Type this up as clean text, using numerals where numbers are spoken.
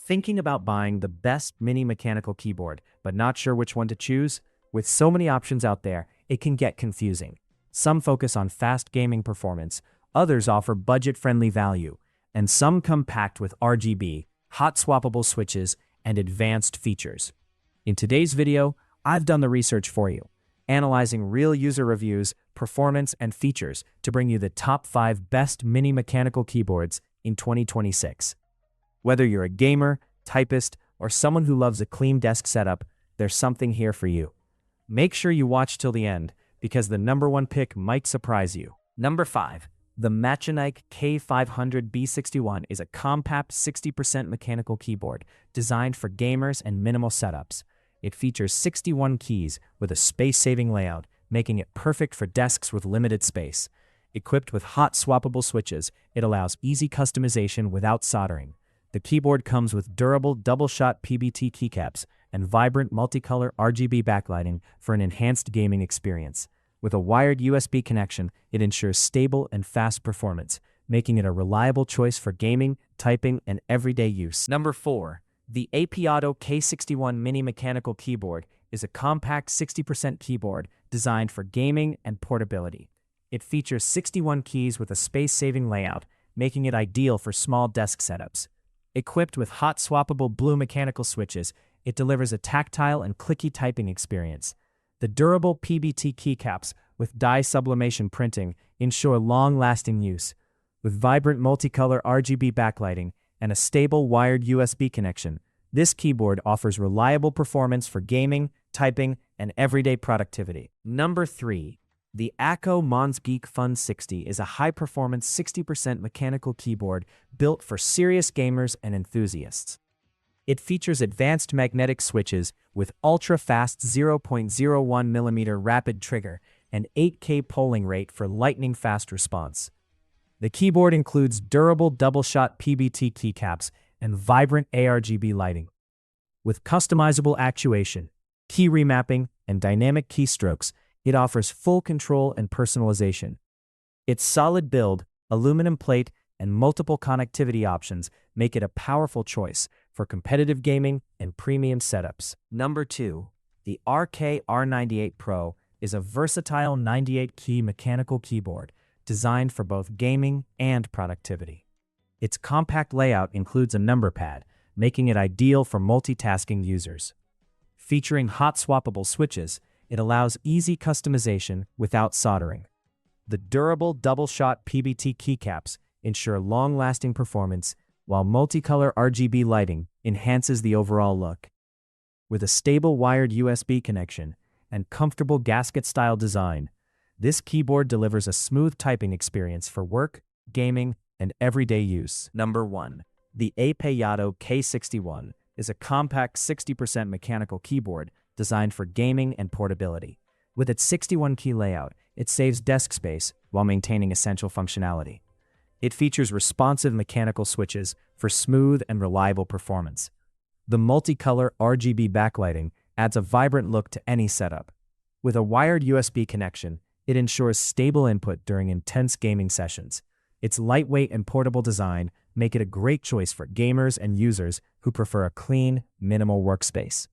Thinking about buying the best mini mechanical keyboard, but not sure which one to choose? With so many options out there, it can get confusing. Some focus on fast gaming performance, others offer budget-friendly value, and some come packed with RGB, hot-swappable switches, and advanced features. In today's video, I've done the research for you, analyzing real user reviews, performance, and features to bring you the top 5 best mini mechanical keyboards in 2026. Whether you're a gamer, typist, or someone who loves a clean desk setup, there's something here for you. Make sure you watch till the end, because the number 1 pick might surprise you. Number 5. The Machenike K500B61 is a compact 60% mechanical keyboard designed for gamers and minimal setups. It features 61 keys with a space-saving layout, making it perfect for desks with limited space. Equipped with hot-swappable switches, it allows easy customization without soldering. The keyboard comes with durable double-shot PBT keycaps and vibrant multicolor RGB backlighting for an enhanced gaming experience. With a wired USB connection, it ensures stable and fast performance, making it a reliable choice for gaming, typing, and everyday use. Number 4. The Keybaord K61 Mini Mechanical Keyboard is a compact 60% keyboard designed for gaming and portability. It features 61 keys with a space-saving layout, making it ideal for small desk setups. Equipped with hot-swappable blue mechanical switches, it delivers a tactile and clicky typing experience. The durable PBT keycaps with dye sublimation printing ensure long-lasting use. With vibrant multicolor RGB backlighting and a stable wired USB connection, this keyboard offers reliable performance for gaming, typing, and everyday productivity. Number 3. The ACO Machenike Fun 60 is a high-performance 60% mechanical keyboard built for serious gamers and enthusiasts. It features advanced magnetic switches with ultra-fast 0.01mm rapid trigger and 8K polling rate for lightning-fast response. The keyboard includes durable double-shot PBT keycaps and vibrant ARGB lighting. With customizable actuation, key remapping, and dynamic keystrokes, it offers full control and personalization. Its solid build, aluminum plate, and multiple connectivity options make it a powerful choice for competitive gaming and premium setups. Number 2. The RK-R98 Pro is a versatile 98-key mechanical keyboard designed for both gaming and productivity. Its compact layout includes a number pad, making it ideal for multitasking users. Featuring hot-swappable switches, it allows easy customization without soldering. The durable double-shot PBT keycaps ensure long-lasting performance, while multicolor RGB lighting enhances the overall look. With a stable wired USB connection and comfortable gasket-style design, this keyboard delivers a smooth typing experience for work, gaming, and everyday use. Number 1. The Keybaord K61 is a compact 60% mechanical keyboard designed for gaming and portability. With its 61-key layout, it saves desk space while maintaining essential functionality. It features responsive mechanical switches for smooth and reliable performance. The multicolor RGB backlighting adds a vibrant look to any setup. With a wired USB connection, it ensures stable input during intense gaming sessions. Its lightweight and portable design make it a great choice for gamers and users who prefer a clean, minimal workspace.